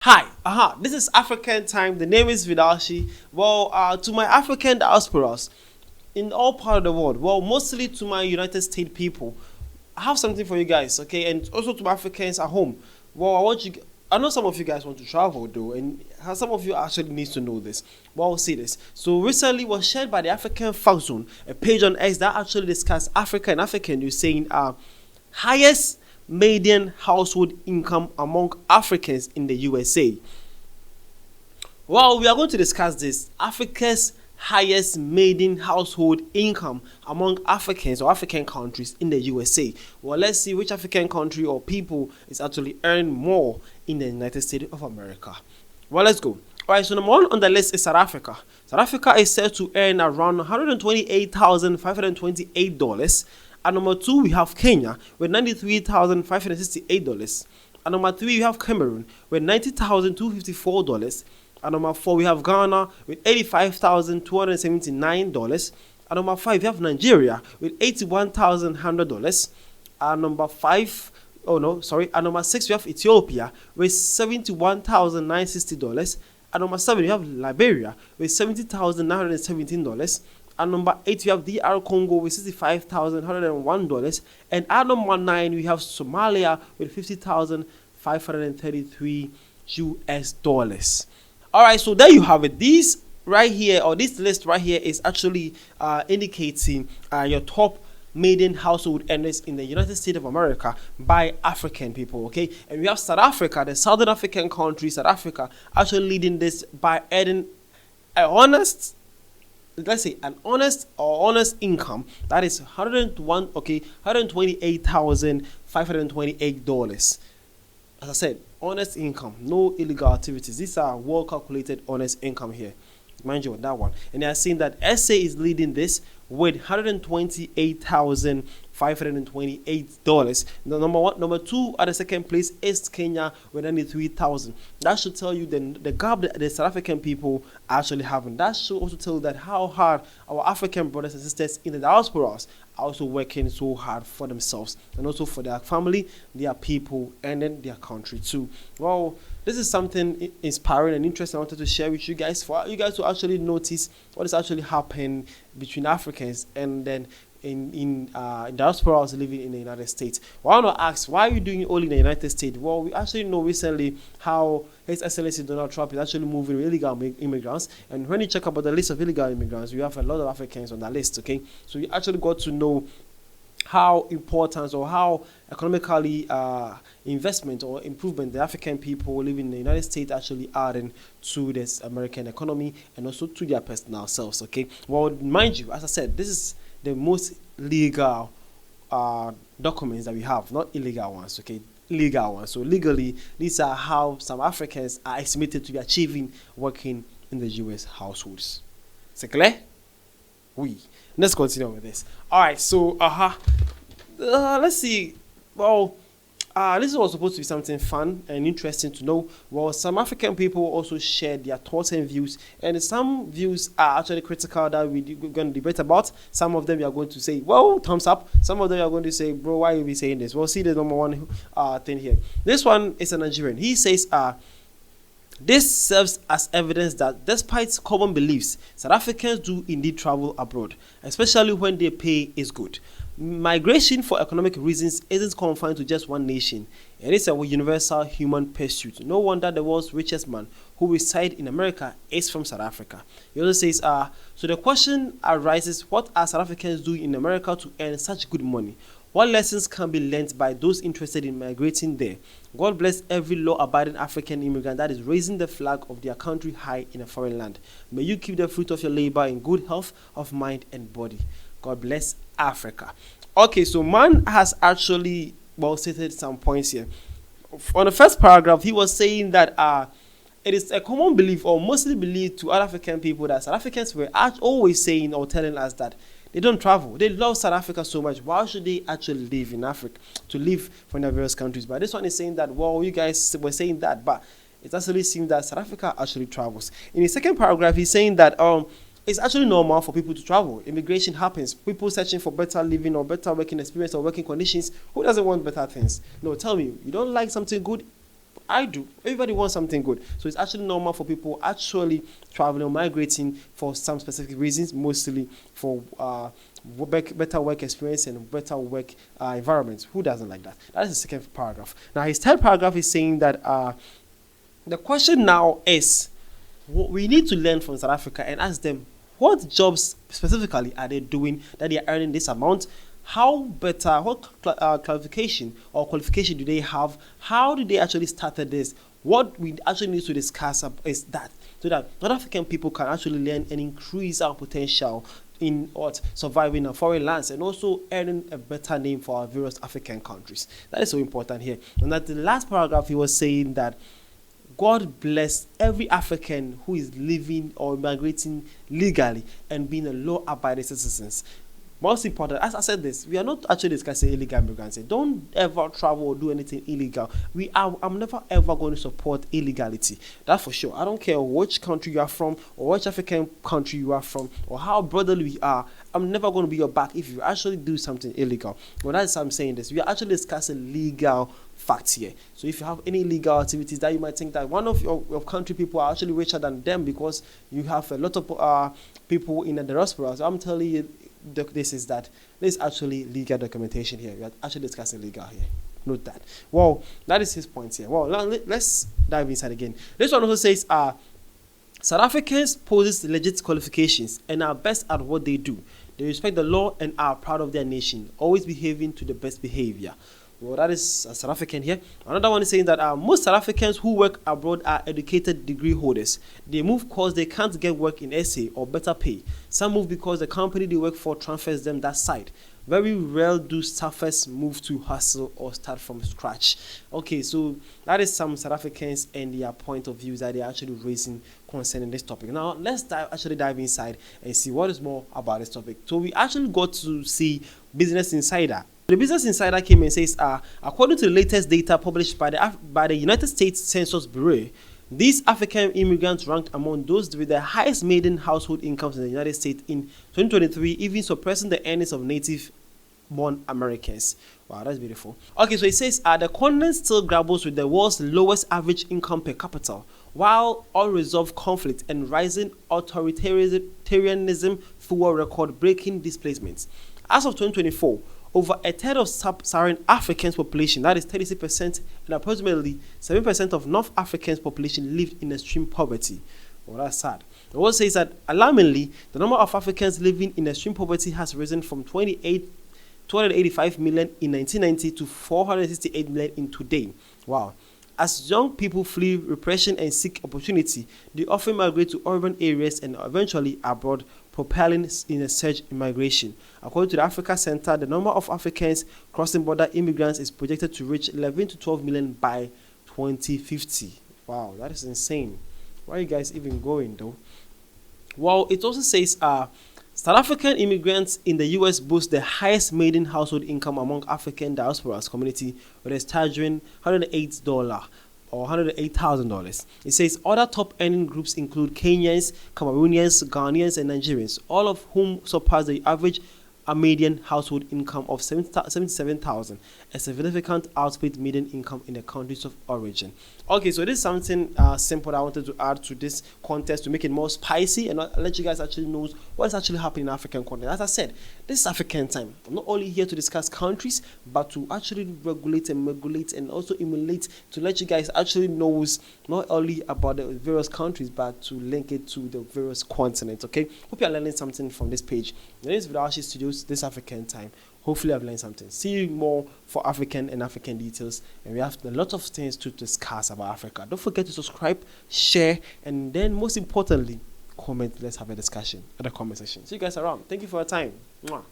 Hi, this is African time. The name is Vidashi. To my African diasporas in all part of the world, mostly to my United States people, I have something for you guys, okay, and also to my Africans at home. I know some of you guys want to travel though, and some of you actually need to know this. See this. So recently was shared by the African Fact Zone, a page on X that actually discussed Africa and African news, saying highest median household income among Africans in the USA. Well, we are going to discuss this Africa's highest median household income among Africans or African countries in the USA. Well, let's see which African country or people is actually earning more in the United States of America. Well, let's go. Alright, so number one on the list is South Africa. South Africa is said to earn around $128,528. At number 2, we have Kenya with $93,568. At number 3, we have Cameroon with $90,254. At number 4, we have Ghana with $85,279. At number 5, we have Nigeria with $81,100. At number 6, we have Ethiopia with $71,960. At number 7, we have Liberia with $70,917. At number 8, we have DR Congo with $65,101. And at number 9, we have Somalia with $50,533 US dollars. Alright, so there you have it. This right here, or this list right here, is actually indicating your top median household earners in the United States of America by African people, okay? And we have South Africa, the Southern African country, South Africa, actually leading this by earning an honest income that is $128,528. As I said, honest income, no illegal activities. These are well calculated honest income here. Mind you on that one. And they are saying that SA is leading this with $128,528. Number 2 at the second place is Kenya with $93,000. That should tell you the gap that the South African people are actually having. That should also tell you that how hard our African brothers and sisters in the diasporas are also working so hard for themselves and also for their family, their people, and then their country too. Well, this is something inspiring and interesting I wanted to share with you guys, for you guys to actually notice what is actually happening between Africans and then in diasporas living in the United States. Well, I want to ask, why are you doing it only in the United States? Well, we actually know recently how His Excellency Donald Trump is actually moving with illegal immigrants, and when you check about the list of illegal immigrants, we have a lot of Africans on that list, okay? So you actually got to know how important or how economically investment or improvement the African people living in the United States actually adding to this American economy and also to their personal selves, okay? Well, mind you, as I said, this is the most legal documents that we have, not illegal ones, okay? Legal ones. So legally, these are how some Africans are estimated to be achieving working in the US households. C'est clair? Oui. Let's continue with this. All right, so let's see. Well, this was supposed to be something fun and interesting to know. Well, some African people also shared their thoughts and views, and some views are actually critical that we're going to debate about. Some of them we are going to say, well, thumbs up. Some of them are going to say, bro, why are you be saying this? Well, see the number one thing here. This one is a Nigerian. He says, this serves as evidence that despite common beliefs, South Africans do indeed travel abroad, especially when their pay is good. Migration for economic reasons isn't confined to just one nation. It is a universal human pursuit. No wonder the world's richest man who resides in America is from South Africa. He also says, so the question arises, what are South Africans doing in America to earn such good money? What lessons can be learned by those interested in migrating there? God bless every law-abiding African immigrant that is raising the flag of their country high in a foreign land. May you keep the fruit of your labor in good health of mind and body. God bless Africa. Okay, so man has actually stated some points here. On the first paragraph, he was saying that it is a common belief, or mostly believed to other African people, that South Africans were always saying or telling us that they don't travel. They love South Africa so much. Why should they actually live in Africa, to live from their various countries? But this one is saying that, well, you guys were saying that, but it actually seems that South Africa actually travels. In the second paragraph, he's saying that it's actually normal for people to travel. Immigration happens. People searching for better living or better working experience or working conditions. Who doesn't want better things? No, tell me, you don't like something good? I do. Everybody wants something good. So it's actually normal for people actually traveling or migrating for some specific reasons, mostly for better work experience and better work environments. Who doesn't like that? That is the second paragraph. Now, his third paragraph is saying that the question now is, what we need to learn from South Africa and ask them, what jobs specifically are they doing that they are earning this amount? How better, what qualification do they have? How did they actually started this? What we actually need to discuss is that, so that North African people can actually learn and increase our potential in surviving in foreign lands and also earning a better name for our various African countries. That is so important here. And at the last paragraph, he was saying that God bless every African who is living or migrating legally and being a law-abiding citizens. Most important, as I said this, we are not actually discussing illegal immigrants. Don't ever travel or do anything illegal. I'm never ever going to support illegality. That's for sure. I don't care which country you are from or which African country you are from or how brotherly we are. I'm never going to be your back if you actually do something illegal. Well, that's why I'm saying this. We are actually discussing legal facts here. So if you have any illegal activities that you might think that one of your country people are actually richer than them because you have a lot of people in the diaspora, so I'm telling you, this is actually legal documentation here. We are actually discussing legal here. Note that. Well, that is his point here. Well, let's dive inside again. This one also says, South Africans possess legit qualifications and are best at what they do. They respect the law and are proud of their nation, always behaving to the best behavior. Well, that is South African here. Another one is saying that most South Africans who work abroad are educated degree holders. They move because they can't get work in SA or better pay. Some move because the company they work for transfers them that side. Very rare do staffers move to hustle or start from scratch. Okay, so that is some South Africans and their point of views that they're actually raising concerning this topic. Now, let's dive inside and see what is more about this topic. So we actually got to see Business Insider. The Business Insider came and says, according to the latest data published by the United States Census Bureau, these African immigrants ranked among those with the highest median household incomes in the United States in 2023, even surpassing the earnings of native-born Americans. Wow, that's beautiful. Okay, so it says, the continent still grapples with the world's lowest average income per capita, while unresolved conflict and rising authoritarianism fuel record-breaking displacements. As of 2024, over a third of sub-Saharan Africans' population, that is 36%, and approximately 7% of North Africans' population lived in extreme poverty. Well, that's sad. It also says that, alarmingly, the number of Africans living in extreme poverty has risen from 285 million in 1990 to 468 million in today. Wow. As young people flee repression and seek opportunity, they often migrate to urban areas and eventually abroad, propelling in a surge in migration. According to the Africa Center, the number of Africans crossing border immigrants is projected to reach 11 to 12 million by 2050. Wow, that is insane. Where are you guys even going, though? Well, it also says South African immigrants in the U.S. boast the highest median household income among African diasporas community, with a staggering $108 or $108,000. It says other top earning groups include Kenyans, Cameroonians, Ghanaians, and Nigerians, all of whom surpass the average median household income of $77,000, a significant outpaced median income in the countries of origin. Okay, so this is something simple that I wanted to add to this context to make it more spicy and let you guys actually know what's actually happening in African content. As I said, this is African time. I'm not only here to discuss countries, but to actually regulate and also emulate to let you guys actually know not only about the various countries, but to link it to the various continents. Okay, hope you are learning something from this page. The name is Vidashi Studios. This African time. Hopefully I've learned something. See you more for African and African details, and we have a lot of things to discuss about Africa. Don't forget to subscribe, share, and then most importantly, comment. Let's have a discussion at the comment section. See you guys around. Thank you for your time. Mwah.